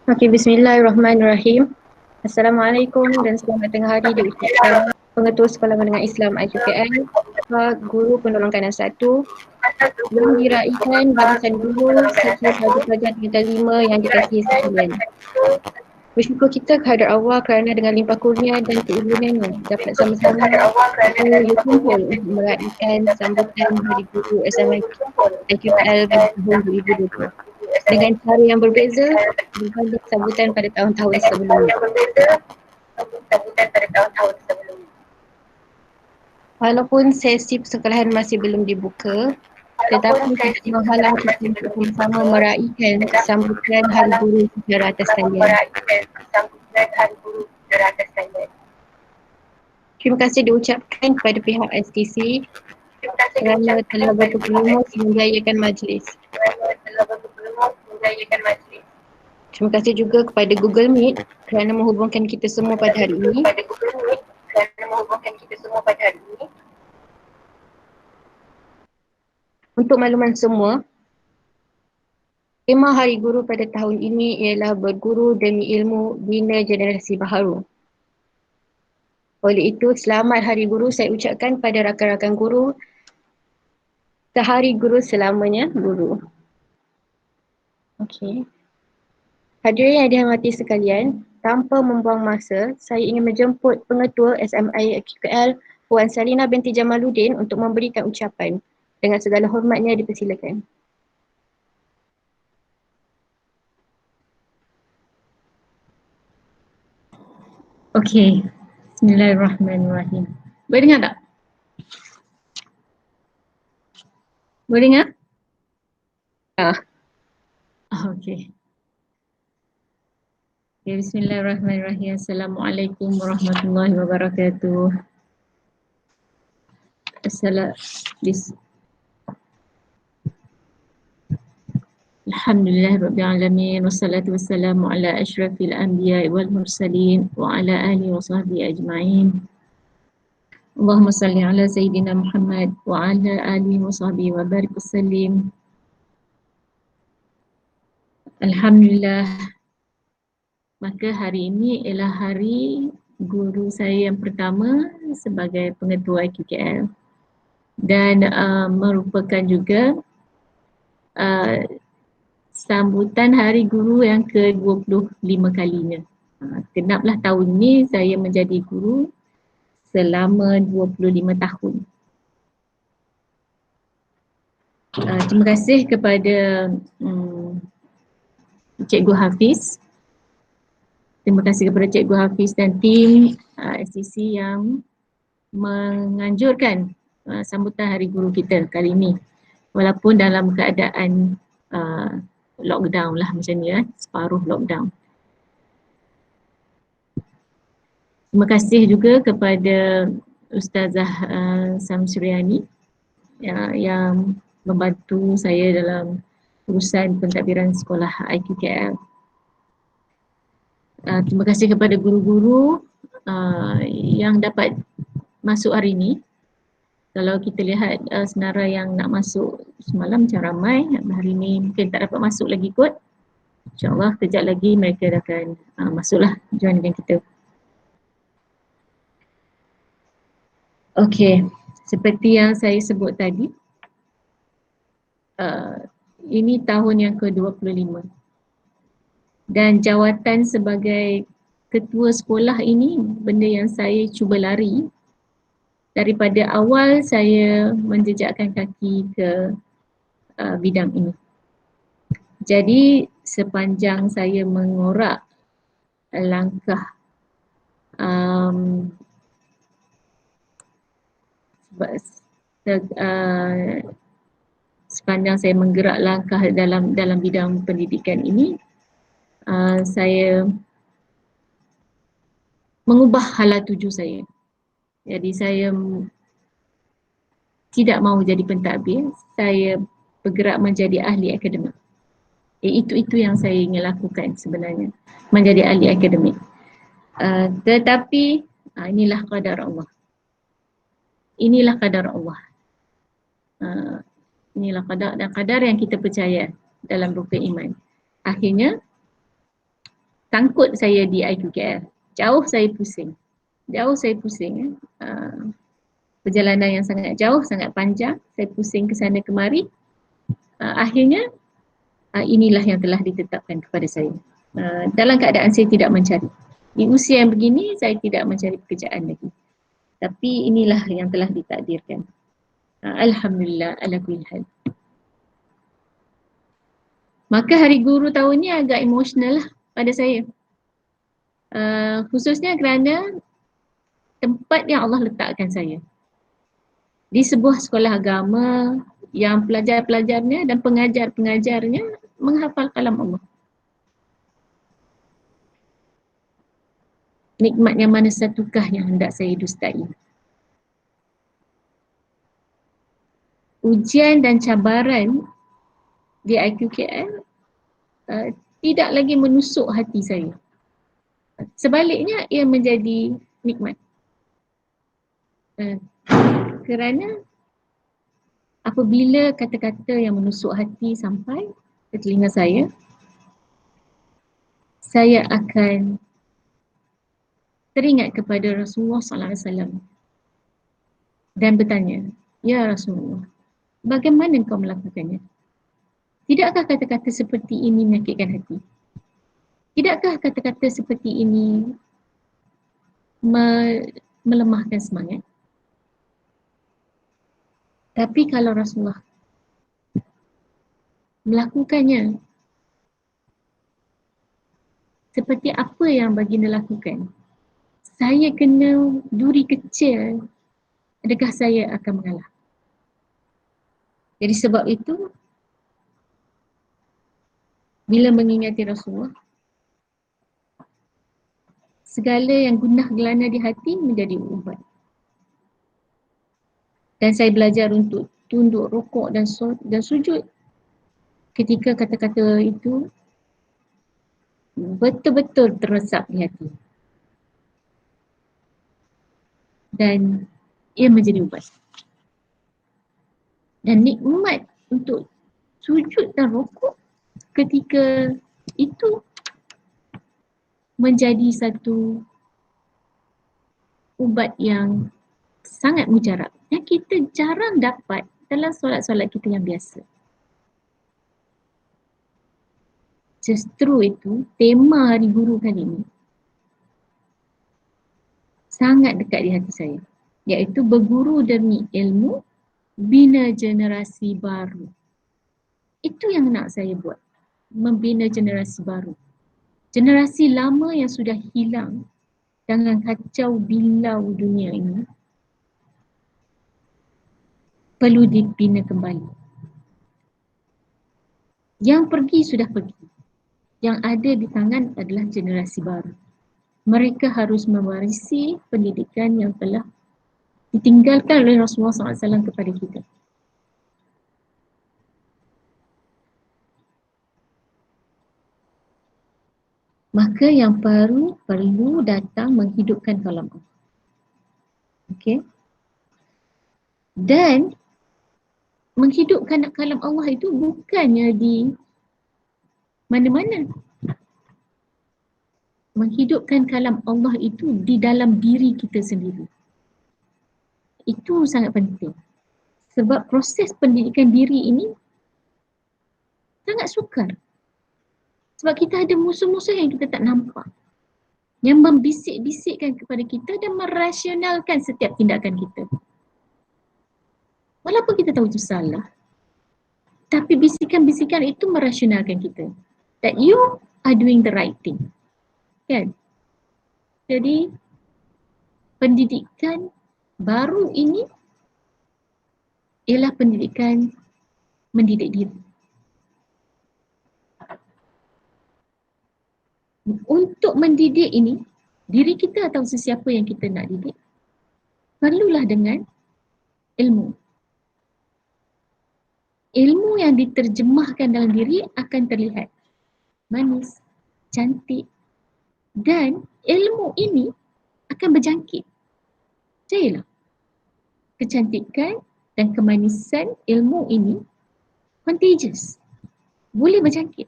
Okey, bismillahirrahmanirrahim. Assalamualaikum dan selamat tengah hari diucapkan Pengetua Sekolah Menengah Islam IQKL, Pak Guru Penolong Kanan 1 yang diraikan barisan guru serta pelajar-pelajar tingkatan 5 yang dikasihi sekalian. Bersyukur kita kehadrat Allah kerana dengan limpah kurnia dan keizninannya dapat sama-sama berkumpul untuk meraihkan sambutan Hari Guru SMA IQKL pada tahun 2020. Dengan cara yang berbeza berbanding sambutan pada tahun-tahun sebelumnya. Walaupun sesi persekolahan masih belum dibuka, tetapi tidak menghalang kita untuk sama-sama meraihkan sambutan Hari Guru secara atas talian. Terima kasih diucapkan kepada pihak STC kerana telah berkelumus menjayakan majlis. Terima kasih juga kepada Google Meet kerana menghubungkan kita semua pada hari ini. Untuk makluman semua, tema Hari Guru pada tahun ini ialah berguru demi ilmu bina generasi baharu. Oleh itu, selamat Hari Guru saya ucapkan pada rakan-rakan guru. Sehari Guru selamanya Guru. Okey. Hadirin yang dihormati sekalian, tanpa membuang masa, saya ingin menjemput Pengetua SMA QKL Puan Salina binti Jamaluddin untuk memberikan ucapan. Dengan segala hormatnya dipersilakan. Okey. Bismillahirrahmanirrahim. Boleh dengar tak? Boleh dengar? Okey. Okay, bismillahirrahmanirrahim. Assalamualaikum warahmatullahi wabarakatuh. Alhamdulillahirrabbilalamin. Wassalatu wassalamu ala ashrafil anbiya wal mursalin wa ala alihi wa sahbihi ajma'in. Allahumma salli ala Sayyidina Muhammad wa ala alihi wa sahbihi wa barik wassalim. Alhamdulillah. Maka hari ini ialah hari guru saya yang pertama sebagai pengetua IQKL dan merupakan juga sambutan Hari Guru yang ke-25 kalinya. Genaplah tahun ini saya menjadi guru selama 25 tahun. Terima kasih kepada Cikgu Hafiz. Terima kasih kepada Cikgu Hafiz dan tim STC yang menganjurkan sambutan Hari Guru kita kali ini. Walaupun dalam keadaan lockdown lah macam ni, separuh lockdown. Terima kasih juga kepada Ustazah Samsuriani yang membantu saya dalam urusan pentadbiran sekolah IQKL. Terima kasih kepada guru-guru yang dapat masuk hari ini. Kalau kita lihat senarai yang nak masuk semalam macam ramai, hari ini mungkin tak dapat masuk lagi kot. InsyaAllah kejap lagi mereka akan masuklah join dengan kita. Okey, seperti yang saya sebut tadi, ini tahun yang ke-25 dan jawatan sebagai ketua sekolah ini benda yang saya cuba lari daripada awal saya menjejakkan kaki ke bidang ini. Jadi sepanjang saya mengorak langkah sepanjang saya menggerak langkah dalam bidang pendidikan ini, saya mengubah hala tuju saya. Jadi saya tidak mahu jadi pentadbir, saya bergerak menjadi ahli akademik. Itu yang saya ingin lakukan sebenarnya, menjadi ahli akademik. Tetapi inilah qadar Allah. Inilah qadar Allah. Inilah qadar dan qadar yang kita percaya dalam rukun iman. Akhirnya sangkut saya di IQKL. Jauh saya pusing. Jauh saya pusing. Perjalanan yang sangat jauh, sangat panjang. Saya pusing ke sana kemari. Akhirnya inilah yang telah ditetapkan kepada saya. Dalam keadaan saya tidak mencari. Di usia yang begini saya tidak mencari pekerjaan lagi. Tapi inilah yang telah ditakdirkan. Alhamdulillah ala kulli hal. Maka Hari Guru tahun ni agak emosional lah pada saya. Khususnya kerana tempat yang Allah letakkan saya. Di sebuah sekolah agama yang pelajar-pelajarnya dan pengajar-pengajarnya menghafal kalam Allah. Nikmat yang mana satukah yang hendak saya dustai? Ujian dan cabaran di IQKL tidak lagi menusuk hati saya. Sebaliknya ia menjadi nikmat. Kerana apabila kata-kata yang menusuk hati sampai ke telinga saya akan teringat kepada Rasulullah SAW dan bertanya, ya Rasulullah, bagaimana engkau melakukannya? Tidakkah kata-kata seperti ini menyakitkan hati? Tidakkah kata-kata seperti ini melemahkan semangat? Tapi kalau Rasulullah melakukannya seperti apa yang baginda lakukan, saya kena duri kecil, adakah saya akan mengalah? Jadi sebab itu, bila mengingati Rasulullah, segala yang gundah gelana di hati menjadi ubat. Dan saya belajar untuk tunduk, rukuk dan sujud ketika kata-kata itu betul-betul terresap di hati. Dan ia menjadi ubat. Dan nikmat untuk sujud dan rukuk ketika itu menjadi satu ubat yang sangat mujarab. Yang kita jarang dapat dalam solat-solat kita yang biasa. Justru itu, tema Hari Guru kali ini sangat dekat di hati saya. Iaitu berguru demi ilmu, bina generasi baru. Itu yang nak saya buat. Membina generasi baru. Generasi lama yang sudah hilang dengan kacau bilau dunia ini perlu dibina kembali. Yang pergi sudah pergi. Yang ada di tangan adalah generasi baru. Mereka harus mewarisi pendidikan yang telah ditinggalkan oleh Rasulullah SAW kepada kita. Maka yang baru perlu datang menghidupkan kalam Allah. Okey. Dan menghidupkan kalam Allah itu bukannya di mana-mana. Menghidupkan kalam Allah itu di dalam diri kita sendiri. Itu sangat penting. Sebab proses pendidikan diri ini sangat sukar. Sebab kita ada musuh-musuh yang kita tak nampak. Yang membisik-bisikkan kepada kita dan merasionalkan setiap tindakan kita. Walaupun kita tahu itu salah. Tapi bisikan-bisikan itu merasionalkan kita. That you are doing the right thing. Kan? Jadi, pendidikan baru ini ialah pendidikan mendidik diri. Untuk mendidik ini, diri kita atau sesiapa yang kita nak didik, perlulah dengan ilmu. Ilmu yang diterjemahkan dalam diri akan terlihat manis, cantik, dan ilmu ini akan berjangkit. Percayalah, kecantikan dan kemanisan ilmu ini contagious, boleh berjangkit.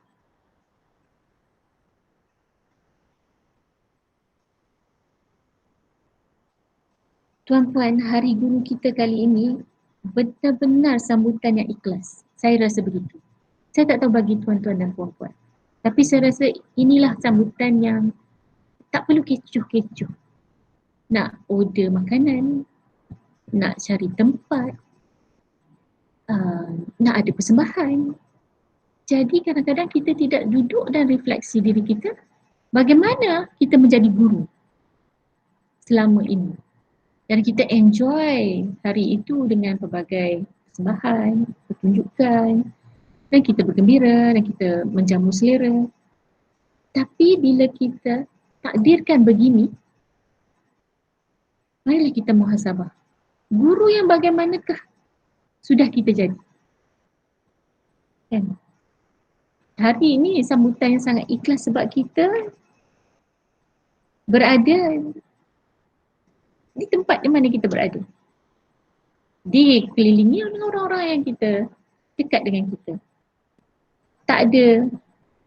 Tuan-puan, hari guru kita kali ini benar-benar sambutan yang ikhlas. Saya rasa begitu. Saya tak tahu bagi tuan-tuan dan puan-puan. Tapi saya rasa inilah sambutan yang tak perlu kecoh-kecoh. Nak order makanan, nak cari tempat, nak ada persembahan. Jadi kadang-kadang kita tidak duduk dan refleksi diri kita, bagaimana kita menjadi guru selama ini. Dan kita enjoy hari itu dengan pelbagai persembahan, pertunjukan, dan kita bergembira dan kita menjamu selera. Tapi bila kita takdirkan begini, marilah kita muhasabah. Guru yang bagaimanakah sudah kita jadi? Kan? Hari ini sambutan yang sangat ikhlas sebab kita berada di tempat di mana kita berada. Dikelilingi oleh orang-orang yang kita dekat dengan kita. Tak ada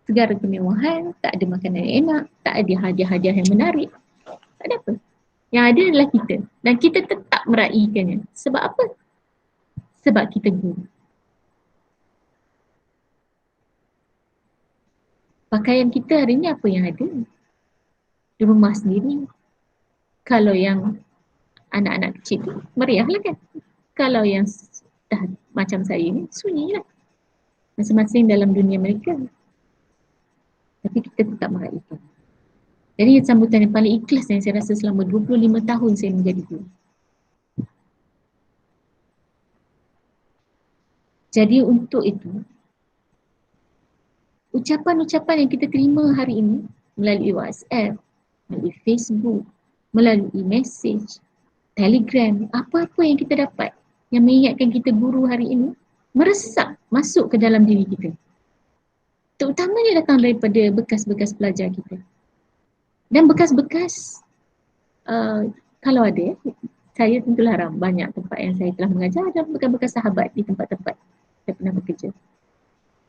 segala kemewahan, tak ada makanan yang enak, tak ada hadiah-hadiah yang menarik. Tak ada apa. Yang ada adalah kita. Dan kita tetap meraihkannya. Sebab apa? Sebab kita guru. Pakaian kita hari ni apa yang ada? Di rumah sendiri. Kalau yang anak-anak kecil tu, meriah lah kan? Kalau yang dah macam saya ni, sunyi lah. Masing-masing dalam dunia mereka. Tapi kita tetap meraihkan. Jadi sambutan yang paling ikhlas yang saya rasa selama 25 tahun saya menjadi guru. Jadi untuk itu, ucapan-ucapan yang kita terima hari ini melalui WhatsApp, melalui Facebook, melalui message, Telegram, apa-apa yang kita dapat yang mengingatkan kita guru hari ini meresap masuk ke dalam diri kita. Terutamanya datang daripada bekas-bekas pelajar kita. Dan bekas-bekas kalau ada, saya tentulah banyak tempat yang saya telah mengajar dan bekas-bekas sahabat di tempat-tempat saya pernah bekerja.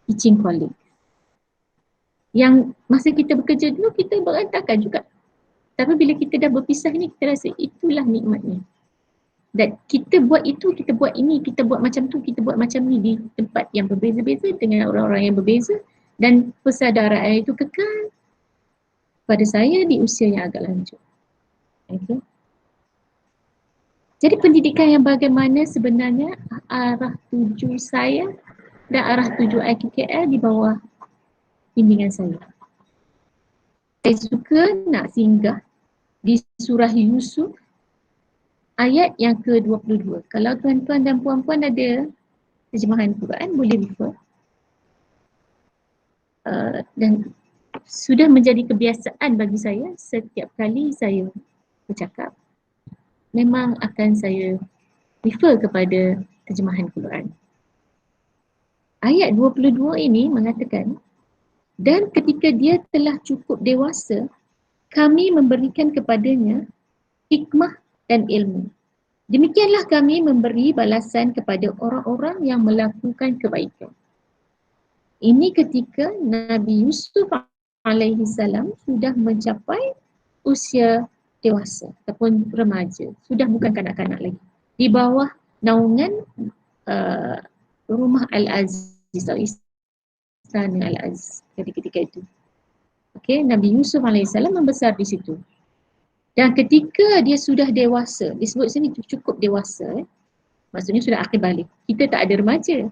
Teaching colleague. Yang masa kita bekerja dulu kita berantakan juga. Tapi bila kita dah berpisah ni kita rasa itulah nikmatnya. Dan kita buat itu, kita buat ini, kita buat macam tu, kita buat macam ni di tempat yang berbeza-beza dengan orang-orang yang berbeza dan persaudaraan itu kekal pada saya di usia yang agak lanjut. Okay. Jadi pendidikan yang bagaimana sebenarnya arah tuju saya dan arah tuju IQKL di bawah bimbingan saya. Saya suka nak singgah di surah Yusuf ayat yang ke-22. Kalau tuan-tuan dan puan-puan ada terjemahan Quran boleh refer. Dan sudah menjadi kebiasaan bagi saya setiap kali saya bercakap memang akan saya refer kepada terjemahan Quran. Ayat 22 ini mengatakan, dan ketika dia telah cukup dewasa, kami memberikan kepadanya hikmah dan ilmu. Demikianlah kami memberi balasan kepada orang-orang yang melakukan kebaikan. Ini ketika Nabi Yusuf alaihi salam sudah mencapai usia dewasa ataupun remaja, sudah bukan kanak-kanak lagi. Di bawah naungan rumah Al-Aziz atau istana Al-Aziz ketika itu. Okay, Nabi Yusuf AS membesar di situ. Dan ketika dia sudah dewasa, disebut sini cukup dewasa, maksudnya sudah akhir balik. Kita tak ada remaja.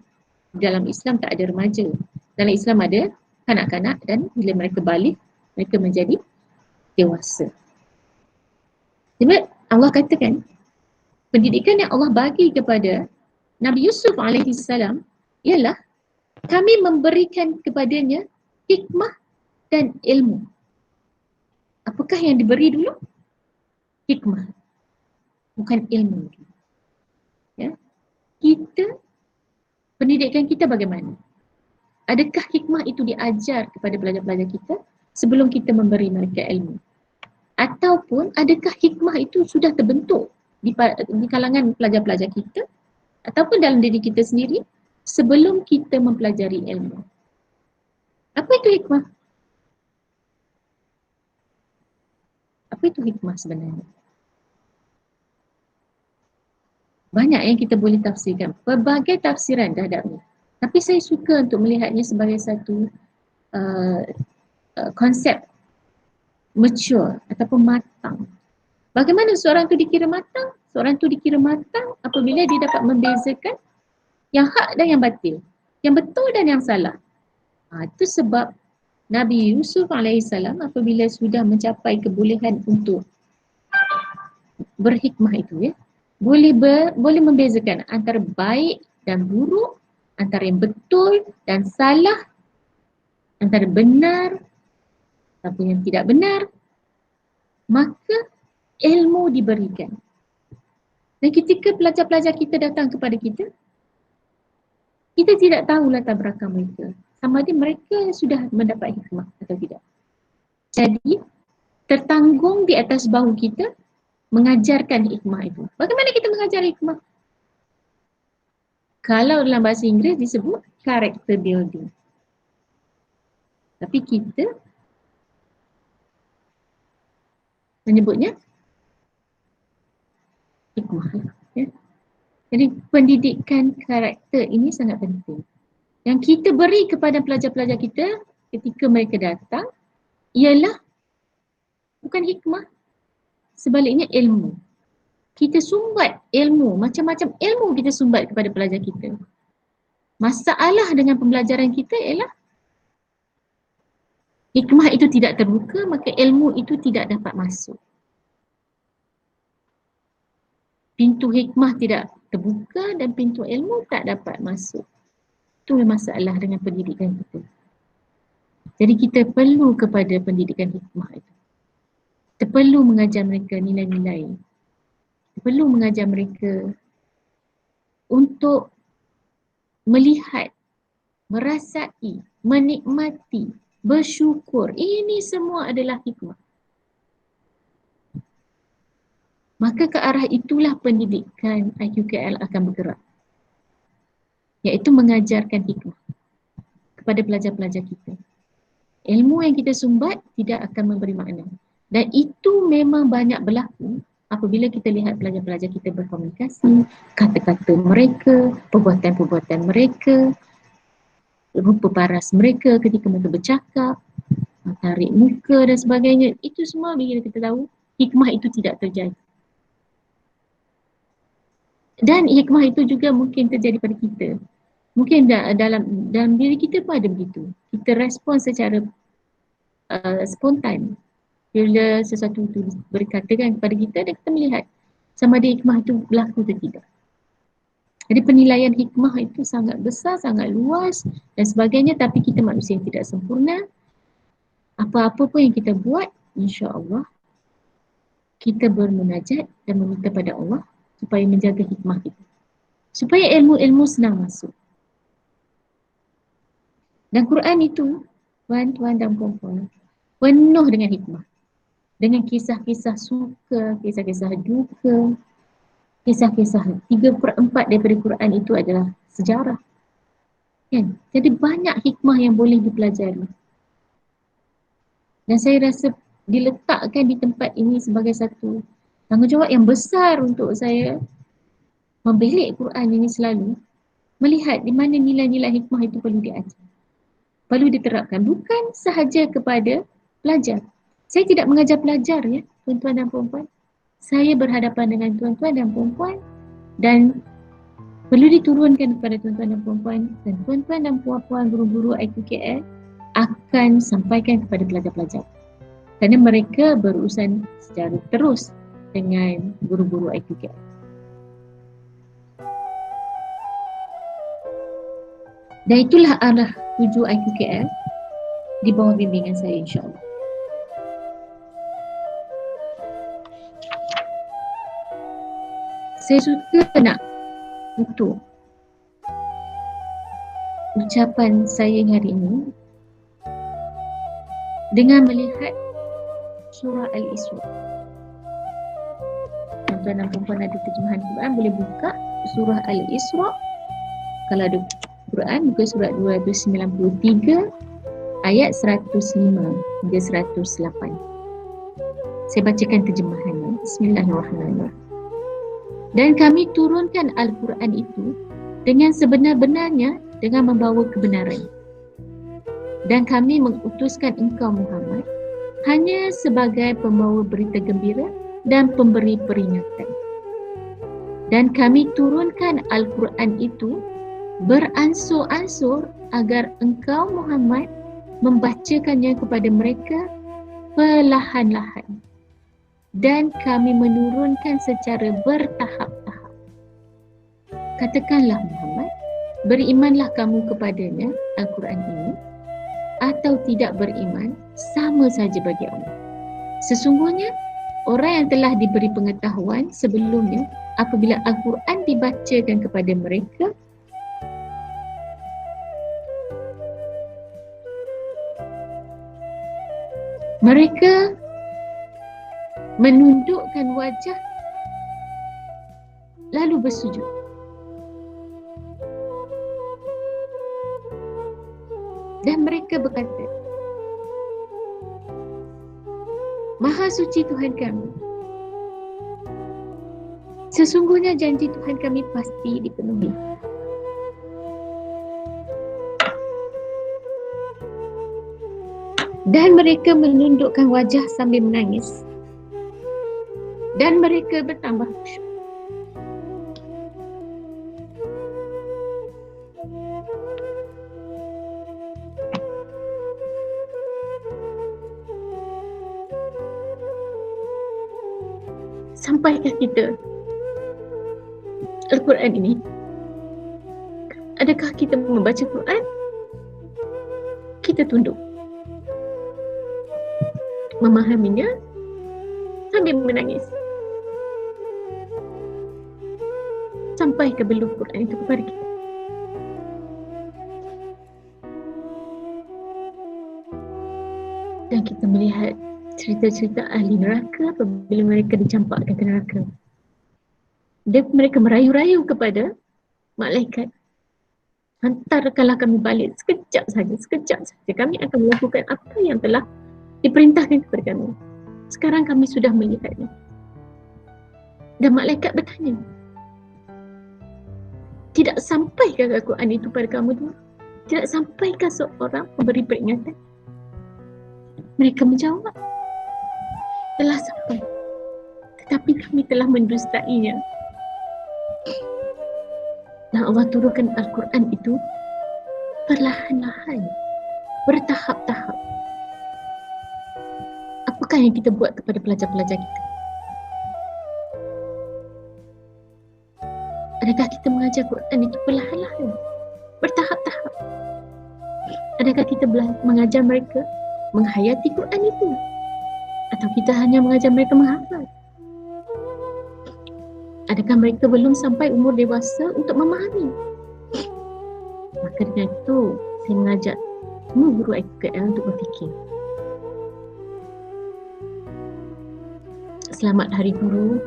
Dalam Islam tak ada remaja. Dalam Islam ada kanak-kanak dan bila mereka balik, mereka menjadi dewasa. Jadi Allah katakan, pendidikan yang Allah bagi kepada Nabi Yusuf AS ialah kami memberikan kepadanya hikmah dan ilmu. Apakah yang diberi dulu? Hikmah. Bukan ilmu. Ya. Kita, pendidikan kita bagaimana? Adakah hikmah itu diajar kepada pelajar-pelajar kita sebelum kita memberi mereka ilmu? Ataupun adakah hikmah itu sudah terbentuk di kalangan pelajar-pelajar kita ataupun dalam diri kita sendiri sebelum kita mempelajari ilmu? Apa itu hikmah? Apa itu hikmah sebenarnya? Banyak yang kita boleh tafsirkan. Pelbagai tafsiran terhadap ni. Tapi saya suka untuk melihatnya sebagai satu uh, konsep mature ataupun matang. Bagaimana seorang tu dikira matang? Seorang tu dikira matang apabila dia dapat membezakan yang hak dan yang batil, yang betul dan yang salah. Itu sebab Nabi Yusuf AS apabila sudah mencapai kebolehan untuk berhikmah itu, boleh membezakan antara baik dan buruk, antara yang betul dan salah, antara benar ataupun yang tidak benar, maka ilmu diberikan. Dan ketika pelajar-pelajar kita datang kepada kita, kita tidak tahu latar belakang mereka. Sama ada mereka sudah mendapat hikmah atau tidak. Jadi, tertanggung di atas bahu kita mengajarkan hikmah itu. Bagaimana kita mengajar hikmah? Kalau dalam bahasa Inggeris disebut character building. Tapi kita menyebutnya hikmah. Ya. Jadi pendidikan karakter ini sangat penting. Yang kita beri kepada pelajar-pelajar kita ketika mereka datang ialah bukan hikmah, sebaliknya ilmu. Kita sumbat ilmu, macam-macam ilmu kita sumbat kepada pelajar kita. Masalah dengan pembelajaran kita ialah hikmah itu tidak terbuka, maka ilmu itu tidak dapat masuk. Pintu hikmah tidak terbuka dan pintu ilmu tak dapat masuk. Itulah masalah dengan pendidikan kita. Jadi kita perlu kepada pendidikan hikmah itu. Kita perlu mengajar mereka nilai-nilai. Kita perlu mengajar mereka untuk melihat, merasai, menikmati, bersyukur. Ini semua adalah hikmah. Maka ke arah itulah pendidikan IQKL akan bergerak. Iaitu mengajarkan hikmah kepada pelajar-pelajar kita. Ilmu yang kita sumbat tidak akan memberi makna. Dan itu memang banyak berlaku apabila kita lihat pelajar-pelajar kita berkomunikasi, kata-kata mereka, perbuatan-perbuatan mereka, rupa paras mereka ketika mereka bercakap, tarik muka dan sebagainya. Itu semua bila kita tahu hikmah itu tidak terjadi. Dan hikmah itu juga mungkin terjadi pada kita. Mungkin dalam diri kita pun ada begitu. Kita respon secara spontan bila sesuatu itu berkatakan kepada kita dan kita melihat sama ada hikmah itu berlaku atau tidak. Jadi penilaian hikmah itu sangat besar, sangat luas dan sebagainya, tapi kita manusia yang tidak sempurna. Apa-apa pun yang kita buat, insya-Allah kita bermunajat dan meminta pada Allah supaya menjaga hikmah itu. Supaya ilmu-ilmu senang masuk. Dan Quran itu, tuan-tuan dan puan-puan, penuh dengan hikmah. Dengan kisah-kisah suka, kisah-kisah duka, kisah-kisah 3/4 daripada Quran itu adalah sejarah. Kan? Jadi banyak hikmah yang boleh dipelajari. Dan saya rasa diletakkan di tempat ini sebagai satu tanggungjawab yang besar untuk saya membelik Quran ini selalu, melihat di mana nilai-nilai hikmah itu perlu diajar. Perlu diterapkan, bukan sahaja kepada pelajar. Saya tidak mengajar pelajar ya, tuan-tuan dan puan-puan. Saya berhadapan dengan tuan-tuan dan puan-puan dan perlu diturunkan kepada tuan-tuan dan puan-puan, dan tuan-tuan dan puan-puan guru-guru IQKL akan sampaikan kepada pelajar-pelajar. Kerana mereka berurusan secara terus dengan guru-guru IQKL. Dan itulah arah tuju IQKL di bawah bimbingan saya, insya-Allah. Saya suka nak untuk ucapan saya hari ini dengan melihat surah Al-Isra. Tuan-tuan dan puan-puan ada terjemahan Quran, boleh buka surah Al-Isra. Kalau ada Quran, buka surat 293 ayat 105 hingga 108. Saya bacakan terjemahannya. Bismillahirrahmanirrahim. Dan kami turunkan Al-Quran itu dengan sebenar-benarnya dengan membawa kebenaran. Dan kami mengutuskan engkau Muhammad hanya sebagai pembawa berita gembira dan pemberi peringatan. Dan kami turunkan Al-Quran itu beransur-ansur agar engkau Muhammad membacakannya kepada mereka perlahan-lahan. Dan kami menurunkan secara bertahap-tahap. Katakanlah Muhammad, berimanlah kamu kepadanya, Al-Quran ini, atau tidak beriman, sama saja bagi Allah. Sesungguhnya, orang yang telah diberi pengetahuan sebelumnya, apabila Al-Quran dibacakan kepada mereka, mereka menundukkan wajah lalu bersujud. Dan mereka berkata, Maha suci Tuhan kami, sesungguhnya janji Tuhan kami pasti dipenuhi. Dan mereka menundukkan wajah sambil menangis. Dan mereka bertambah khusyuk. Sampaikah kita Al-Quran ini? Adakah kita membaca Quran? Kita tunduk, memahaminya sambil menangis. Sampaikah belum Quran itu kepada kita? Dan kita melihat cerita-cerita ahli neraka apabila mereka dicampakkan ke neraka. Dan mereka merayu-rayu kepada malaikat, hantarkanlah kami balik sekejap saja, sekejap saja. Kami akan melakukan apa yang telah diperintahkan kepada kami. Sekarang kami sudah melihatnya. Dan malaikat bertanya, tidak sampaikah Al-Quran itu pada kamu dulu? Tidak sampaikah seorang memberi peringatan? Mereka menjawab, telah sampai, tetapi kami telah mendustainya. Dan Allah turunkan Al-Quran itu perlahan-lahan, bertahap-tahap. Apakah yang kita buat kepada pelajar-pelajar kita? Adakah kita mengajar Quran itu perlahan-lahan, bertahap-tahap? Adakah kita mengajar mereka menghayati Quran itu? Atau kita hanya mengajar mereka menghafal? Adakah mereka belum sampai umur dewasa untuk memahami? Maka dengan itu, saya mengajak semua guru IQKL untuk berfikir. Selamat Hari Guru.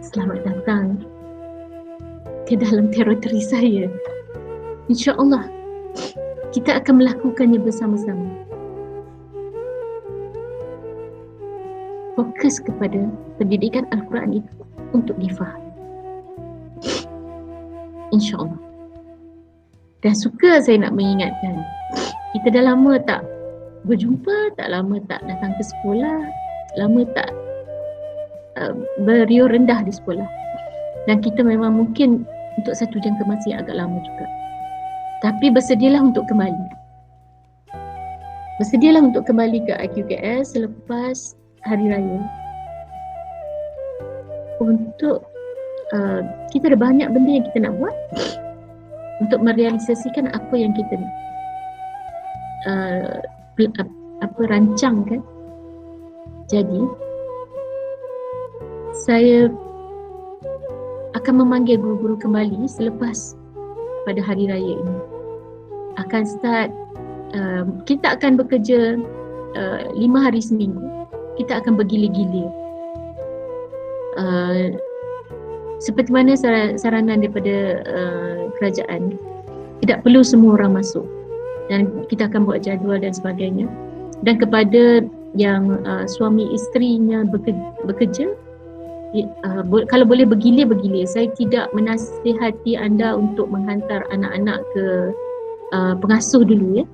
Selamat datang ke dalam teritori saya. InsyaAllah, kita akan melakukannya bersama-sama. Fokus kepada pendidikan Al-Quran itu untuk difahami. InsyaAllah. Dan suka saya nak mengingatkan, kita dah lama tak berjumpa, tak lama tak datang ke sekolah, lama tak beriuh rendah di sekolah. Dan kita memang mungkin untuk satu jangka masa yang agak lama juga. Tapi bersedialah untuk kembali. Bersedialah untuk kembali ke IQKL selepas Hari Raya. Untuk kita ada banyak benda yang kita nak buat untuk merealisasikan apa yang kita rancangkan. Jadi saya akan memanggil guru-guru kembali selepas pada Hari Raya ini. Akan start, kita akan bekerja 5 hari seminggu. Kita akan bergila-gila. Seperti mana saranan daripada kerajaan, tidak perlu semua orang masuk. Dan kita akan buat jadual dan sebagainya. Dan kepada yang suami isterinya bekerja, kalau boleh bergilir-bergilir. Saya tidak menasihati anda untuk menghantar anak-anak ke pengasuh dulu ya.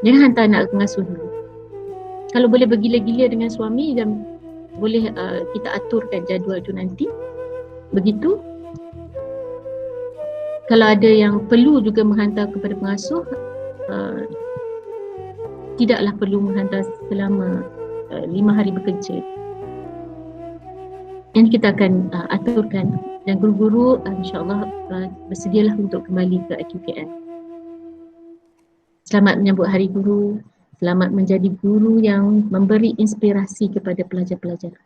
Jangan hantar anak ke pengasuh dulu. Kalau boleh bergilir-gilir dengan suami dan boleh kita aturkan jadual tu nanti. Begitu. Kalau ada yang perlu juga menghantar kepada pengasuh, tidaklah perlu menghantar selama 5 hari bekerja. Yang kita akan aturkan, dan guru-guru insyaAllah bersedialah untuk kembali ke IQKM. Selamat menyambut Hari Guru. Selamat menjadi guru yang memberi inspirasi kepada pelajar-pelajar.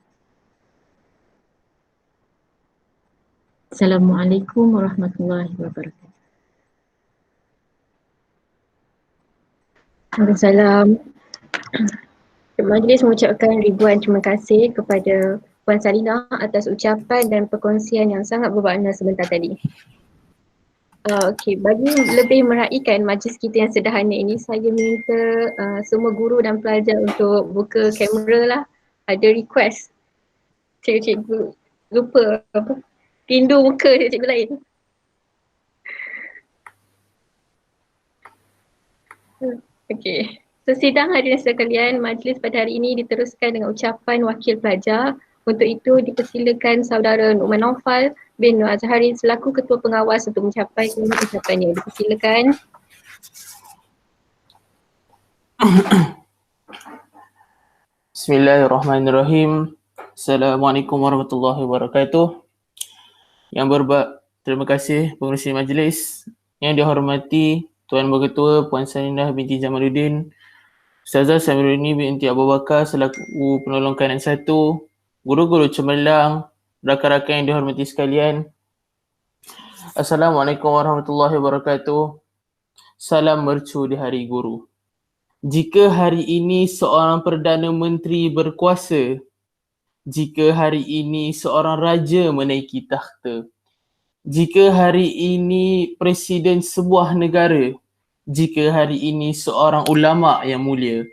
Assalamualaikum warahmatullahi wabarakatuh. Waalaikumsalam. Majlis mengucapkan ribuan terima kasih kepada Puan Salina atas ucapan dan perkongsian yang sangat bermakna sebentar tadi. Okey, bagi lebih meraihkan majlis kita yang sederhana ini, saya minta semua guru dan pelajar untuk buka kamera lah. Ada request. Cikgu lupa apa? Rindu muka cikgu lain. Okey. Sidang hadirin sekalian, majlis pada hari ini diteruskan dengan ucapan wakil pelajar. Untuk itu dipersilakan saudara Nu'man Naufal bin Nur Azhari selaku ketua pengawas untuk menyampaikan ucapannya. Dipersilakan. Bismillahirrahmanirrahim. Assalamualaikum warahmatullahi wabarakatuh. Terima kasih pengerusi majlis. Yang dihormati Tuan Berketua Puan Sarinah binti Jamaluddin, Ustazah Samirini binti Abu Bakar selaku penolong kanan 1, guru-guru cemerlang, rakan-rakan yang dihormati sekalian. Assalamualaikum warahmatullahi wabarakatuh. Salam mercu di Hari Guru. Jika hari ini seorang Perdana Menteri berkuasa, jika hari ini seorang raja menaiki takhta, jika hari ini presiden sebuah negara, jika hari ini seorang ulama yang mulia,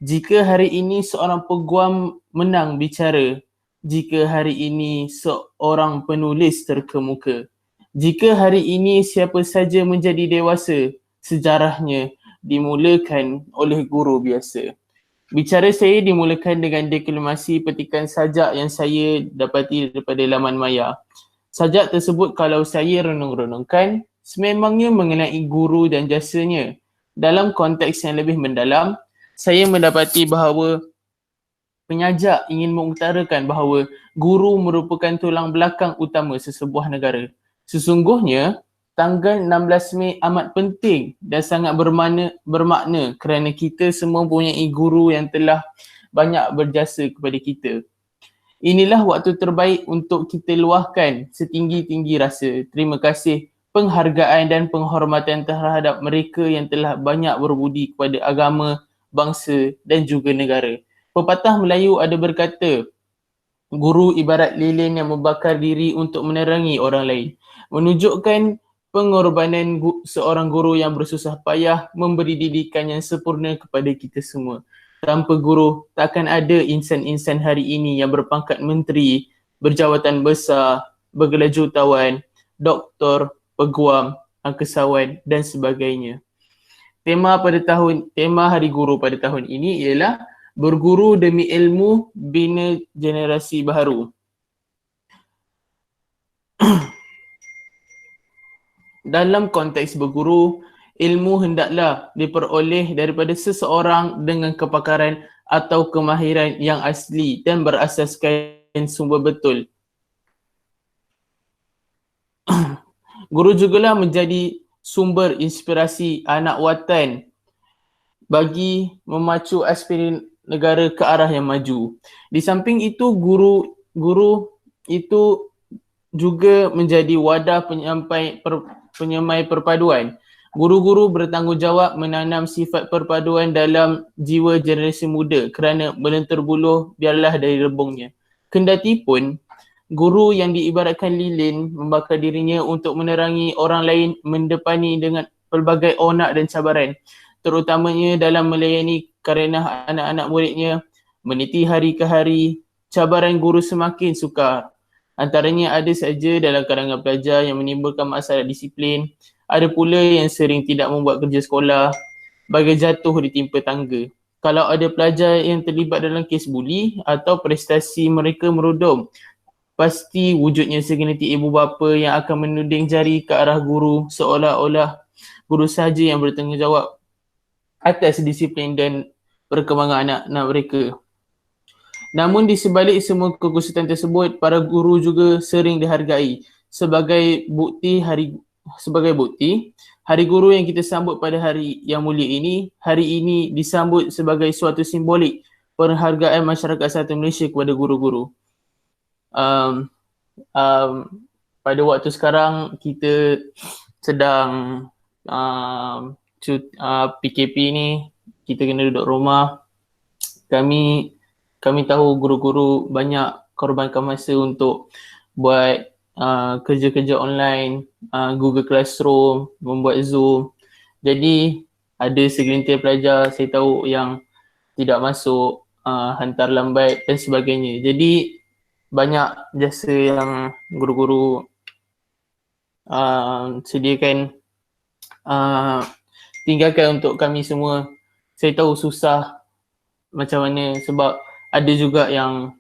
jika hari ini seorang peguam menang bicara, jika hari ini seorang penulis terkemuka, jika hari ini siapa saja menjadi dewasa, sejarahnya dimulakan oleh guru biasa. Bicara saya dimulakan dengan deklamasi petikan sajak yang saya dapati daripada laman maya. Sajak tersebut kalau saya renung-renungkan, sememangnya mengenai guru dan jasanya. Dalam konteks yang lebih mendalam, saya mendapati bahawa penyajak ingin mengutarakan bahawa guru merupakan tulang belakang utama sesebuah negara. Sesungguhnya, tanggal 16 Mei amat penting dan sangat bermakna kerana kita semua mempunyai guru yang telah banyak berjasa kepada kita. Inilah waktu terbaik untuk kita luahkan setinggi-tinggi rasa terima kasih, penghargaan dan penghormatan terhadap mereka yang telah banyak berbudi kepada agama, bangsa dan juga negara. Pepatah Melayu ada berkata, guru ibarat lilin yang membakar diri untuk menerangi orang lain. Menunjukkan pengorbanan seorang guru yang bersusah payah memberi didikan yang sempurna kepada kita semua. Tanpa guru, takkan ada insan-insan hari ini yang berpangkat menteri, berjawatan besar, bergelar jutawan, doktor, peguam, angkesawan dan sebagainya. Tema Hari Guru pada tahun ini ialah berguru demi ilmu, bina generasi baru. Dalam konteks berguru, ilmu hendaklah diperoleh daripada seseorang dengan kepakaran atau kemahiran yang asli dan berasaskan sumber betul. Guru jugalah menjadi sumber inspirasi anak watan bagi memacu aspirasi negara ke arah yang maju. Di samping itu, guru itu juga menjadi wadah penyemai perpaduan. Guru-guru bertanggungjawab menanam sifat perpaduan dalam jiwa generasi muda kerana melentur buluh biarlah dari rebungnya. Kendati pun, guru yang diibaratkan lilin membakar dirinya untuk menerangi orang lain mendepani dengan pelbagai onak dan cabaran, terutamanya dalam melayani kerana anak-anak muridnya, meniti hari ke hari, cabaran guru semakin sukar. Antaranya ada saja dalam kalangan pelajar yang menimbulkan masalah disiplin, ada pula yang sering tidak membuat kerja sekolah, bagai jatuh ditimpa tangga. Kalau ada pelajar yang terlibat dalam kes buli atau prestasi mereka merudum, pasti wujudnya segelintir ibu bapa yang akan menuding jari ke arah guru seolah-olah guru sahaja yang bertanggungjawab atas disiplin dan perkembangan anak-anak mereka. Namun di sebalik semua kekusutan tersebut, para guru juga sering dihargai sebagai bukti Hari Guru yang kita sambut pada hari yang mulia ini, hari ini disambut sebagai suatu simbolik penghargaan masyarakat satu Malaysia kepada guru-guru. Um, um, pada waktu sekarang kita sedang PKP ni, kita kena duduk rumah. Kami tahu guru-guru banyak korbankan masa untuk buat kerja-kerja online, Google Classroom, membuat Zoom. Jadi ada segelintir pelajar saya tahu yang tidak masuk, hantar lambat dan sebagainya. Jadi banyak jasa yang guru-guru sediakan, tinggalkan untuk kami semua. Saya tahu susah macam mana sebab ada juga yang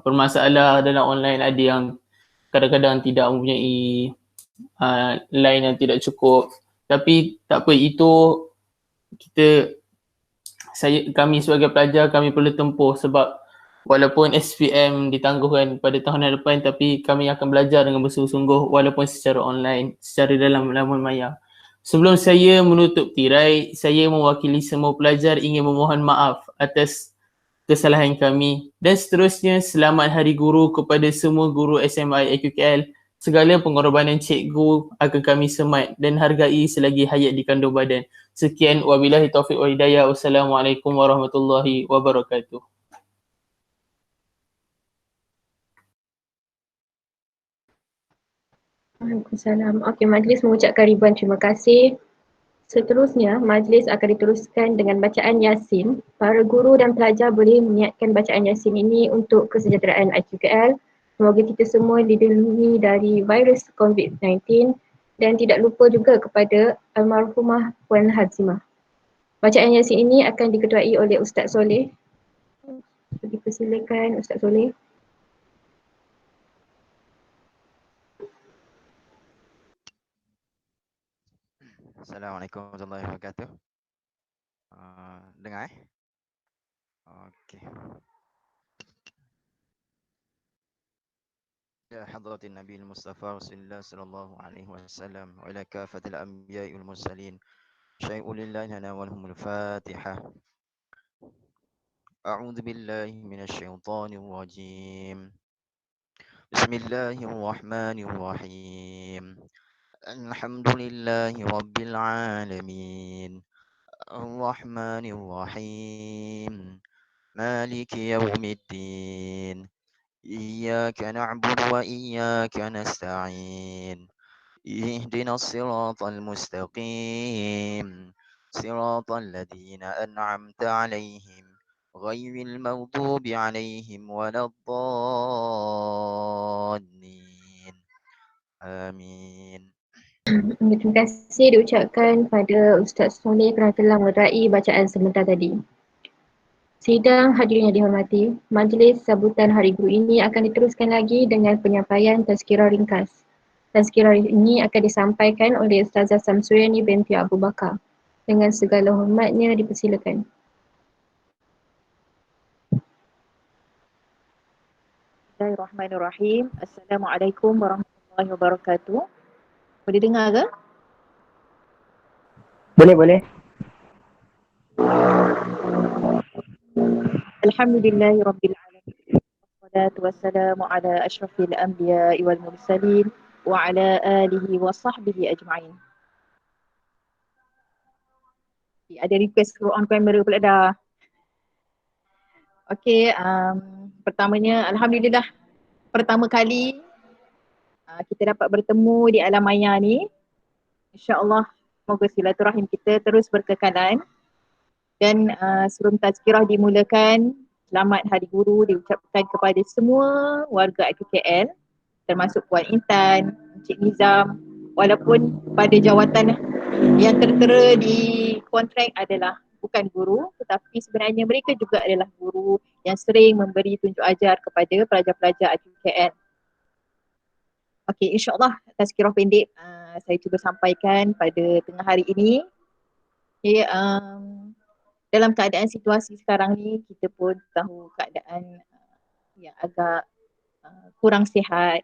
bermasalah dalam online, ada yang kadang-kadang tidak mempunyai line yang tidak cukup. Tapi tak apa, itu kami sebagai pelajar kami perlu tempuh sebab walaupun SPM ditangguhkan pada tahun depan, tapi kami akan belajar dengan bersungguh-sungguh walaupun secara online, secara dalam laman maya. Sebelum saya menutup tirai, saya mewakili semua pelajar ingin memohon maaf atas kesalahan kami dan seterusnya selamat Hari Guru kepada semua guru SMI AQKL. Segala pengorbanan cikgu akan kami semat dan hargai selagi hayat di kandung badan. Sekian, wabillahi taufiq wal hidayah. Wassalamualaikum warahmatullahi wabarakatuh. Waalaikumsalam. Okey, majlis mengucapkan ribuan terima kasih. Seterusnya, majlis akan diteruskan dengan bacaan Yasin. Para guru dan pelajar boleh menyiapkan bacaan Yasin ini untuk kesejahteraan IQKL. Semoga kita semua dilindungi dari virus COVID-19 dan tidak lupa juga kepada almarhumah Puan Hazimah. Bacaan Yasin ini akan diketuai oleh Ustaz Soleh. Dipersilakan Ustaz Soleh. Assalamualaikum warahmatullahi wabarakatuh. Dengar Okey. Ya hadratin Nabi Mustafa Rasulullah sallallahu alaihi wasallam wa ila kafatil anbiya'i wal mursalin. Syai'un lillahi hana wal humul Fatihah. A'udzu billahi minasy syaithanir rajim. Bismillahirrahmanirrahim. Alhamdulillahi rabbil alamin. Ar-Rahmanir Rahim. Maliki yaumiddin. Iyyaka na'budu wa iyyaka nasta'in. Ihdinas siratal mustaqim. Siratal ladzina an'amta 'alaihim ghairil maghdubi 'alaihim waladdallin. Amin. Terima kasih diucapkan pada Ustaz Soleh kerana telah menerai bacaan sebentar tadi. Sidang hadirin yang dihormati, majlis sambutan Hari Guru ini akan diteruskan lagi dengan penyampaian tazkirah ringkas. Tazkirah ini akan disampaikan oleh Ustazah Samsuriani binti Abu Bakar. Dengan segala hormatnya dipersilakan. Bismillahirrahmanirrahim. Assalamualaikum warahmatullahi wabarakatuh. Boleh dengar ke? Boleh. Alhamdulillahirabbil alamin. Wassalatu wassalamu ala asyrafil anbiya'i wal mursalin wa ala alihi wa sahbihi ajma'in. Ada request on camera pula dah. Okey, pertamanya alhamdulillah pertama kali kita dapat bertemu di alam maya ni. InsyaAllah semoga silaturahim kita terus berkekalan. Dan sebelum tazkirah dimulakan, selamat Hari Guru diucapkan kepada semua warga IQKL termasuk Puan Intan, Encik Nizam, walaupun pada jawatan yang tertera di kontrak adalah bukan guru, tetapi sebenarnya mereka juga adalah guru yang sering memberi tunjuk ajar kepada pelajar-pelajar IQKL. Okey, insyaAllah tazkirah pendek saya cuba sampaikan pada tengah hari ini. Okay, dalam keadaan situasi sekarang ni, kita pun tahu keadaan yang agak kurang sihat,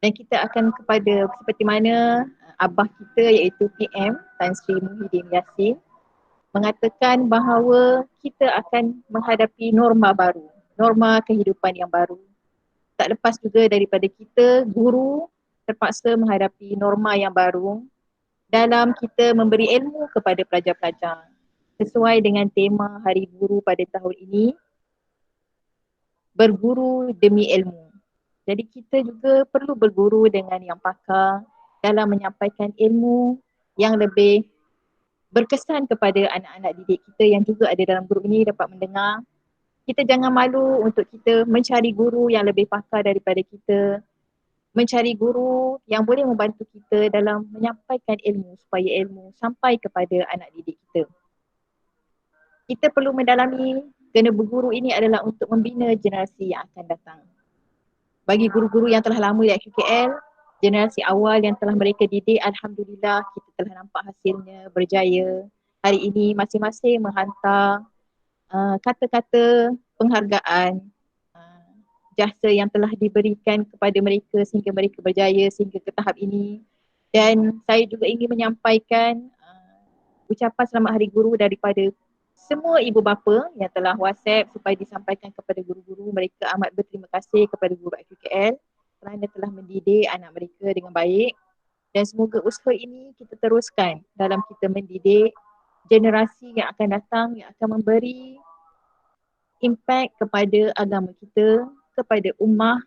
dan kita akan kepada seperti mana abah kita iaitu PM Tan Sri Muhyiddin Yassin mengatakan bahawa kita akan menghadapi norma baru, norma kehidupan yang baru. Tak lepas juga daripada kita guru terpaksa menghadapi norma yang baru dalam kita memberi ilmu kepada pelajar-pelajar. Sesuai dengan tema Hari Guru pada tahun ini, berguru demi ilmu. Jadi kita juga perlu berguru dengan yang pakar dalam menyampaikan ilmu yang lebih berkesan kepada anak-anak didik kita yang juga ada dalam grup ini dapat mendengar. Kita jangan malu untuk kita mencari guru yang lebih pakar daripada kita, mencari guru yang boleh membantu kita dalam menyampaikan ilmu supaya ilmu sampai kepada anak didik kita. Kita perlu mendalami kerana berguru ini adalah untuk membina generasi yang akan datang. Bagi guru-guru yang telah lama di IQKL, generasi awal yang telah mereka didik, alhamdulillah kita telah nampak hasilnya berjaya. Hari ini masing-masing menghantar kata-kata penghargaan jasa yang telah diberikan kepada mereka sehingga mereka berjaya sehingga ke tahap ini. Dan saya juga ingin menyampaikan ucapan selamat Hari Guru daripada semua ibu bapa yang telah WhatsApp supaya disampaikan kepada guru-guru. Mereka amat berterima kasih kepada guru IQKL kerana telah mendidik anak mereka dengan baik, dan semoga usaha ini kita teruskan dalam kita mendidik generasi yang akan datang yang akan memberi impact kepada agama kita, kepada ummah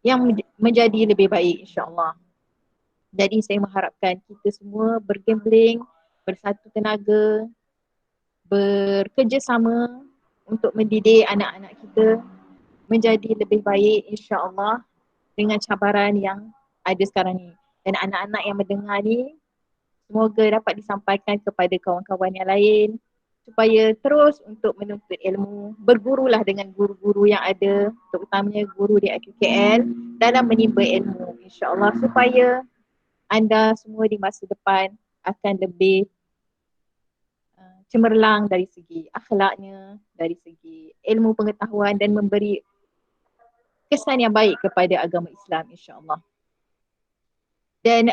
yang menjadi lebih baik insya-Allah. Jadi saya mengharapkan kita semua bergembling, bersatu tenaga, bekerjasama untuk mendidik anak-anak kita menjadi lebih baik insya-Allah dengan cabaran yang ada sekarang ni. Dan anak-anak yang mendengar ni semoga dapat disampaikan kepada kawan-kawan yang lain supaya terus untuk menuntut ilmu, bergurulah dengan guru-guru yang ada, terutamanya guru di IQKL dalam menimba ilmu insya-Allah supaya anda semua di masa depan akan lebih cemerlang dari segi akhlaknya, dari segi ilmu pengetahuan dan memberi kesan yang baik kepada agama Islam insya-Allah. Dan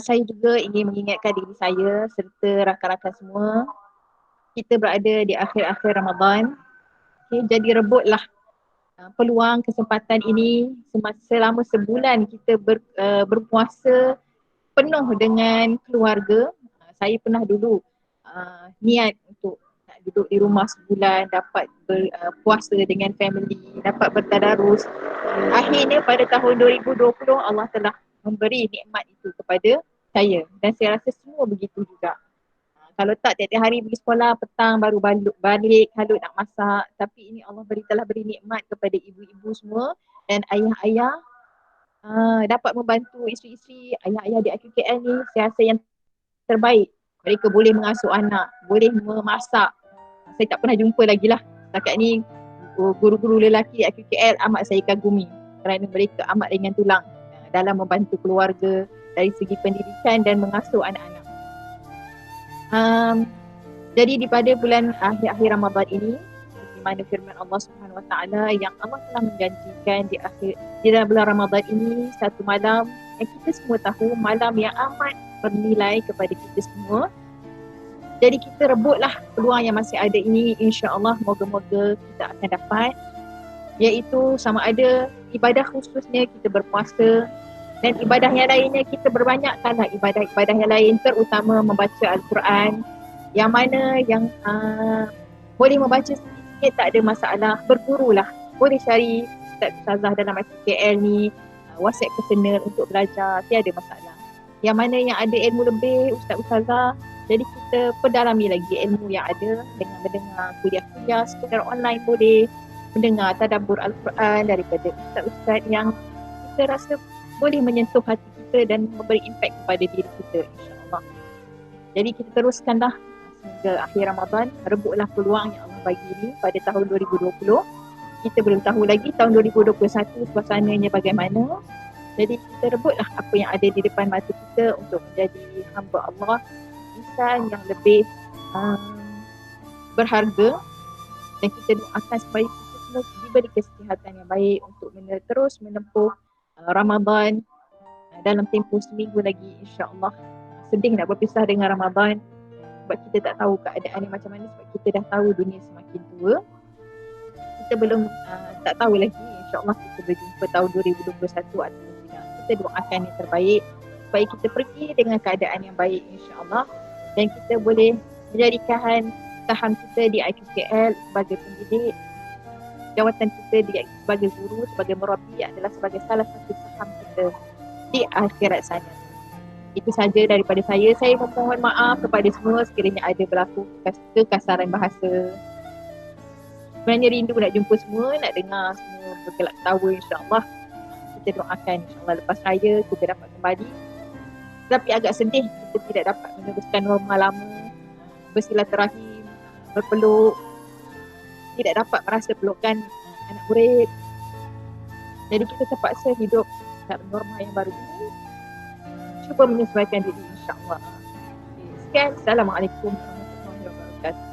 saya juga ingin mengingatkan diri saya serta rakan-rakan semua, kita berada di akhir-akhir Ramadan. Okay, jadi rebutlah peluang kesempatan ini selama sebulan kita berpuasa penuh dengan keluarga. Saya pernah dulu niat untuk nak duduk di rumah sebulan, dapat berpuasa dengan family, dapat bertadarus. Akhirnya pada tahun 2020 Allah telah memberi nikmat itu kepada saya, dan saya rasa semua begitu juga. Kalau tak tiap-tiap hari pergi sekolah, petang baru balik, halut nak masak. Tapi ini Allah telah beri nikmat kepada ibu-ibu semua dan ayah-ayah dapat membantu isteri-isteri, ayah-ayah di IQKL ni saya rasa yang terbaik. Mereka boleh mengasuh anak, boleh memasak. Saya tak pernah jumpa lagi lah. Setakat ni guru-guru lelaki IQKL amat saya kagumi kerana mereka amat ringan tulang dalam membantu keluarga dari segi pendidikan dan mengasuh anak-anak. Jadi pada bulan akhir-akhir Ramadan ini, di mana firman Allah Subhanahu Wa Taala yang Allah telah menjanjikan di dalam bulan Ramadan ini satu malam yang kita semua tahu malam yang amat bernilai kepada kita semua. Jadi kita rebutlah peluang yang masih ada ini, insya-Allah moga-moga kita akan dapat, iaitu sama ada ibadah khususnya kita berpuasa dan ibadah yang lainnya kita berbanyakkanlah ibadah-ibadah yang lain, terutama membaca Al-Quran, yang mana yang boleh membaca sedikit tak ada masalah, bergurulah. Boleh cari ustaz-ustazah dalam IQKL ni, WhatsApp personal untuk belajar, tiada masalah. Yang mana yang ada ilmu lebih, ustaz-ustazah, jadi kita perdalami lagi ilmu yang ada dengan mendengar kuliah-kuliah secara online boleh, mendengar tadabbur Al-Quran daripada ustaz-ustaz yang kita rasa boleh menyentuh hati kita dan memberi impak kepada diri kita, insya-Allah. Jadi kita teruskanlah sehingga akhir Ramadan, rebutlah peluang yang Allah bagi ni pada tahun 2020. Kita belum tahu lagi tahun 2021 suasananya bagaimana. Jadi kita rebutlah apa yang ada di depan mata kita untuk menjadi hamba Allah, insan yang lebih berharga, dan kita doakan supaya kita semua diberi kesihatan yang baik untuk terus menempuh Ramadan dalam tempoh seminggu lagi, insya-Allah. Sedih nak berpisah dengan Ramadan sebab kita tak tahu keadaan macam mana, sebab kita dah tahu dunia semakin tua. Kita belum tak tahu lagi, insya-Allah kita berjumpa tahun 2021 atau tidak. Kita doakan yang terbaik supaya kita pergi dengan keadaan yang baik, insya-Allah, dan kita boleh menjadikan saham kita di IQKL sebagai pendidik, jawatan kita sebagai guru, sebagai murabi adalah sebagai salah satu saham kita di akhirat sana. Itu saja daripada saya. Saya memohon maaf kepada semua sekiranya ada berlaku kekasaran bahasa. Sebenarnya rindu nak jumpa semua, nak dengar semua bergelak tawa, insya-Allah. Kita doakan insya-Allah lepas raya kita dapat kembali. Tapi agak sedih kita tidak dapat meneruskan norma lama, bersilaturahim, berpeluk, tidak dapat merasa pelukan anak murid. Jadi kita terpaksa hidup dalam norma yang baru ini. Cuba menyesuaikan diri, insya-Allah. Sekian, Assalamualaikum warahmatullahi wabarakatuh.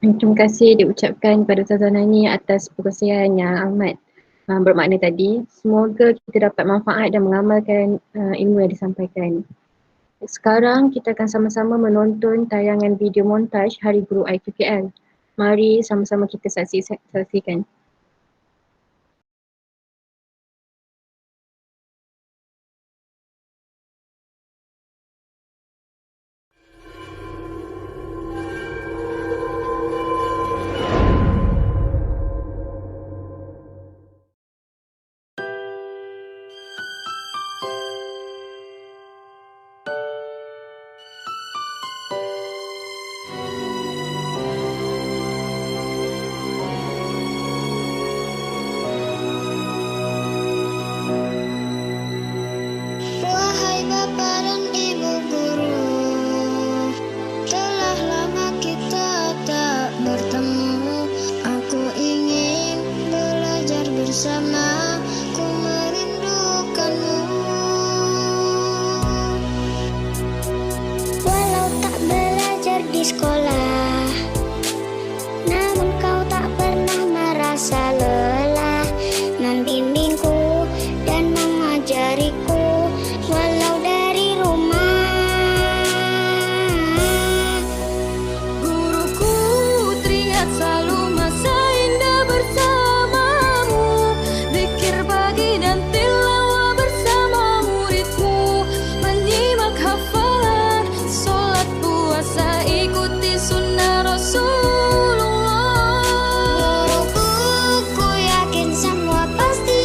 Terima kasih diucapkan kepada Ustazah Nani atas perkongsian yang amat bermakna tadi. Semoga kita dapat manfaat dan mengamalkan ilmu yang disampaikan. Sekarang kita akan sama-sama menonton tayangan video montaj Hari Guru IQKL. Mari sama-sama kita saksikan. Wahai Bapa dan Ibu Guru, telah lama kita tak bertemu. Aku ingin belajar bersama, ku merindukanmu. Walau tak belajar di sekolah, namun kau tak pernah merasa lelah membimbingku dan mengajariku. Walau dari rumah, guruku teringat selalu masa indah bersamamu, zikir pagi dan tilawah bersama muridmu, menyimak hafalan, sholat puasa, ikuti sunnah Rasulullah. guruku, ku yakin semua pasti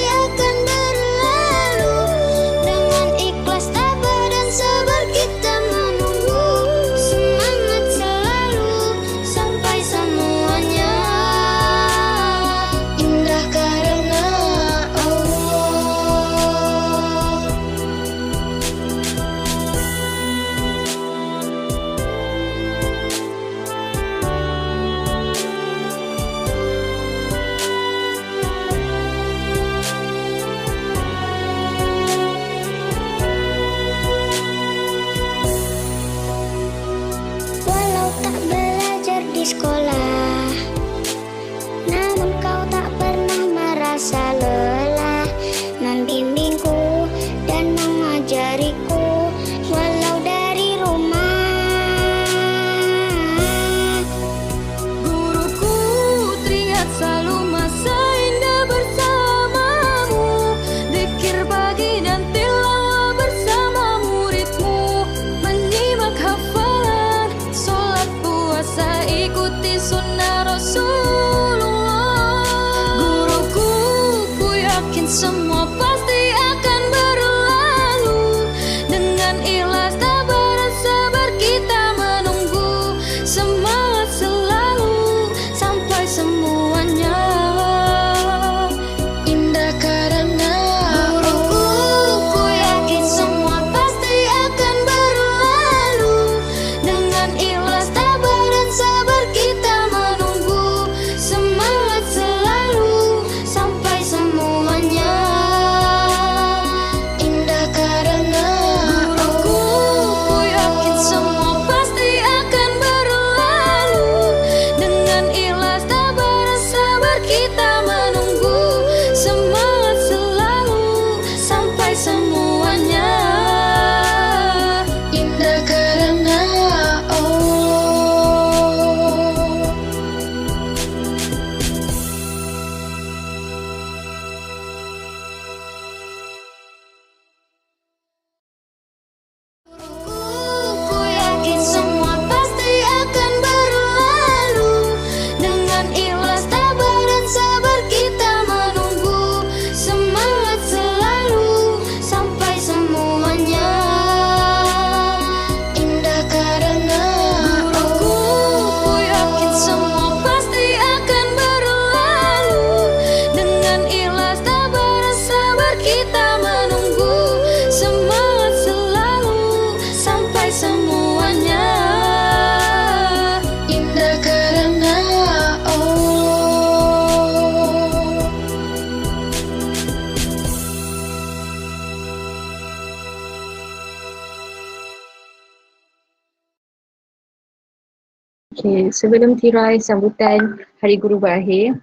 Okey, sebelum tirai sambutan Hari Guru berakhir,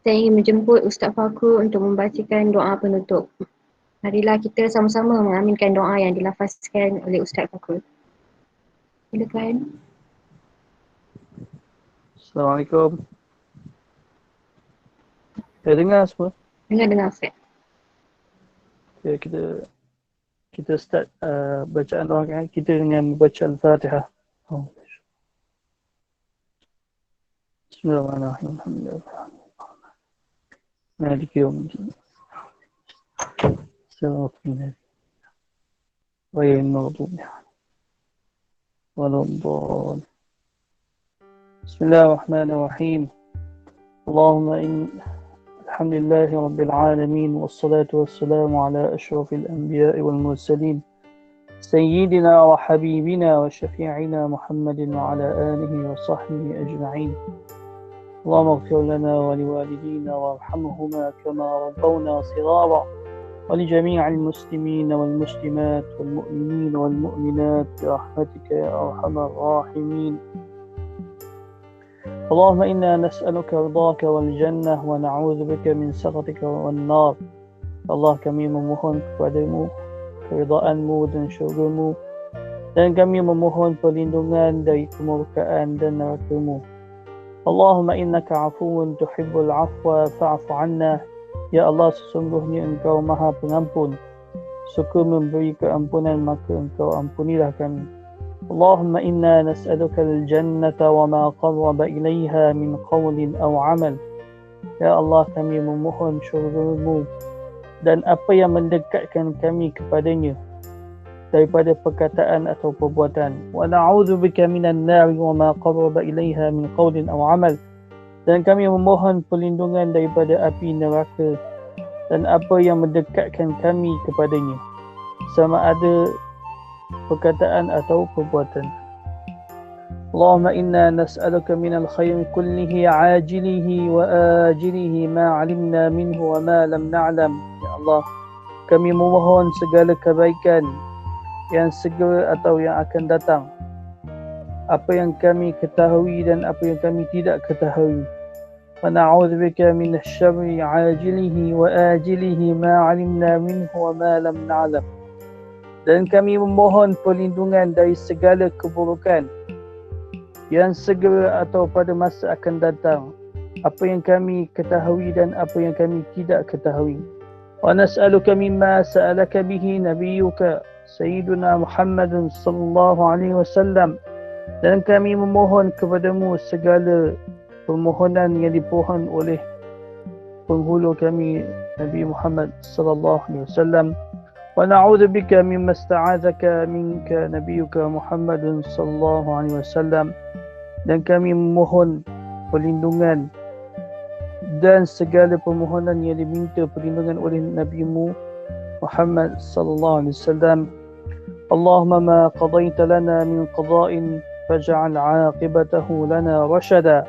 saya ingin menjemput Ustaz Fakhur untuk membacakan doa penutup. Marilah kita sama-sama mengaminkan doa yang dilafazkan oleh Ustaz Fakhur. Silakan. Assalamualaikum. Saya dengar semua. Dengar Ustaz. Okay, kita start bacaan doa kita dengan membaca Al-Fatihah. Bismillahirrahmanirrahim. Alhamdulillah. Maliki yaumiddin. Siratal ghayril maghdubi waladdallin. Bismillahirrahmanirrahim. Allahumma الحمد لله رب العالمين والصلاة والسلام على أشرف الأنبياء والمرسلين سيدنا وحبيبنا وشفيعنا محمد وعلى آله وصحبه أجمعين. اللهم اغفر لنا ولوالدينا وارحمهما كما ربونا صغارا ولجميع المسلمين والمسلمات والمؤمنين والمؤمنات برحمتك يا أرحم الراحمين. اللهم إنا نسألك رضاك والجنة ونعوذ بك من سخطك والنار. Allah, kami memohon kepadamu keridaan-mu dan syurga-mu, dan kami memohon perlindungan dari kemurkaan dan neraka-mu. Allahumma innaka afuwun tuhibbul afwa fa'fu anna. Ya Allah, sesungguhnya engkau maha pengampun, suka memberi keampunan, maka engkau ampunilah kami. اللهم إنا نسألك الجنة وما قرب إليها من قول أو عمل. Ya Allah, kami memohon syurga-Mu dan apa yang mendekatkan kami kepadanya daripada perkataan atau perbuatan. Wa na'udzu bika minan nar wa ma qaraba ilaiha min qawlin aw amal. Dan kami memohon perlindungan daripada api neraka dan apa yang mendekatkan kami kepadanya, sama ada perkataan atau perbuatan. Allahumma inna nas'aluka minal khayri kullihi ajilihi wa ajilihi ma 'alimna minhu wa ma lam na'lam. Ya Allah, kami memohon segala kebaikan yang segera atau yang akan datang, apa yang kami ketahui dan apa yang kami tidak ketahui. Wa na'udzu bika minasy syarri 'ajilihi wa ajilihi ma 'alimna minhu wa ma lam na'lam. Dan kami memohon perlindungan dari segala keburukan yang segera atau pada masa akan datang, apa yang kami ketahui dan apa yang kami tidak ketahui. Wa nas'aluka mimma sa'alaka bihi nabiyyuka sayyiduna Muhammadun sallallahu alaihi wasallam. Dan kami memohon kepadamu segala permohonan yang dipohon oleh penghulu kami Nabi Muhammad sallallahu alaihi wasallam. Wa na'udzu bika mimma ista'adzaka minka nabiyyuka Muhammadun sallallahu alaihi wasallam. Dan kami memohon perlindungan dan segala permohonan yang diminta perlindungan oleh Nabi-Mu Muhammad sallallahu alaihi wasallam. Allahumma ma qadaita lana min qada'in faj'al 'aqibatahu lana rashada.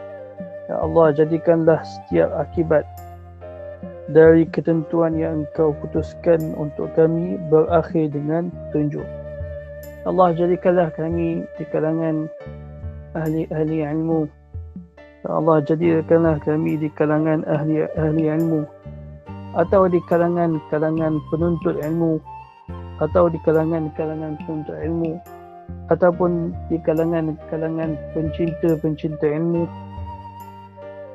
Ya Allah, jadikanlah setiap akibat dari ketentuan yang Engkau putuskan untuk kami berakhir dengan petunjuk. Allah, jadikanlah kami di kalangan ahli ilmu. Ya Allah, jadikanlah kami di kalangan ahli ilmu, atau di kalangan penuntut ilmu, atau di kalangan penuntut ilmu, ataupun di kalangan pencinta ilmu.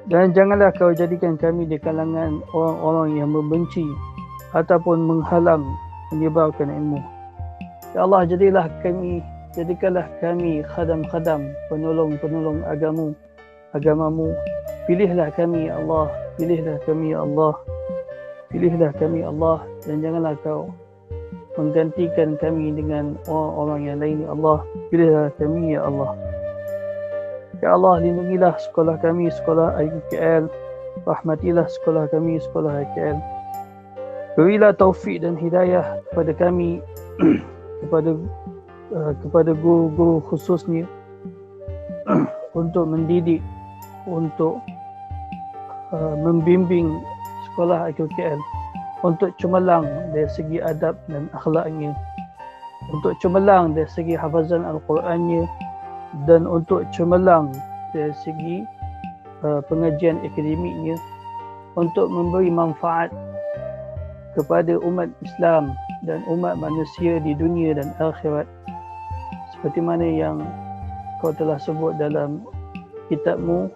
Dan janganlah kau jadikan kami di kalangan orang-orang yang membenci ataupun menghalang menyebarkan ilmu. Ya Allah, jadikanlah kami khadam-khadam, penolong-penolong agamamu. Pilihlah kami ya Allah, pilihlah kami ya Allah, pilihlah kami ya Allah, dan janganlah kau menggantikan kami dengan orang-orang yang lain ya Allah. Pilihlah kami ya Allah. Ya Allah, lindungilah sekolah kami, sekolah IQKL. Rahmatilah sekolah kami, sekolah IQKL. Berilah taufik dan hidayah kepada kami, kepada guru-guru khususnya untuk mendidik, untuk membimbing sekolah IQKL, untuk cemerlang dari segi adab dan akhlaknya, untuk cemerlang dari segi hafazan Al-Qurannya, dan untuk cemerlang dari segi pengajian akademiknya untuk memberi manfaat kepada umat Islam dan umat manusia di dunia dan akhirat, seperti mana yang kau telah sebut dalam kitabmu,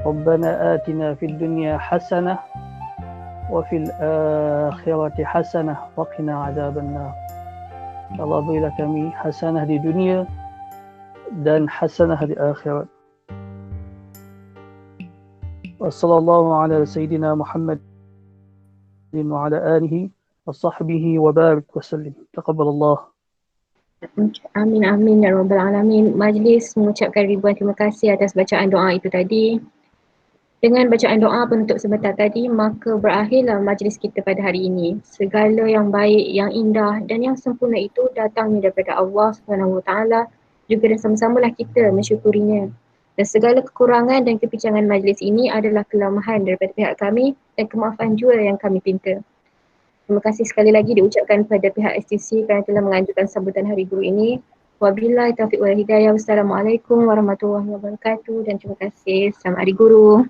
Rabbana atina fid dunya hasanah wa fil akhirati hasanah wa qina adzabannar. Allah berilah kami hasanah di dunia dan hasanah di akhirat. Wa sallallahu ala sayyidina Muhammad wa ala alihi wa sahbihi wa barik wa sallim. Taqabbalallah. Amin amin ya rabbal alamin. Majlis mengucapkan ribuan terima kasih atas bacaan doa itu tadi. Dengan bacaan doa penutup sebentar tadi, maka berakhirlah majlis kita pada hari ini. Segala yang baik, yang indah dan yang sempurna itu datangnya daripada Allah SWT, juga dan sama-samalah kita mensyukurinya. Dan segala kekurangan dan kepincangan majlis ini adalah kelemahan daripada pihak kami dan kemaafan juga yang kami pinta. Terima kasih sekali lagi diucapkan kepada pihak STC kerana telah mengajukan sambutan Hari Guru ini. Wabillahi taufiq wal hidayah. Wassalamualaikum warahmatullahi wabarakatuh dan terima kasih. Selamat Hari Guru.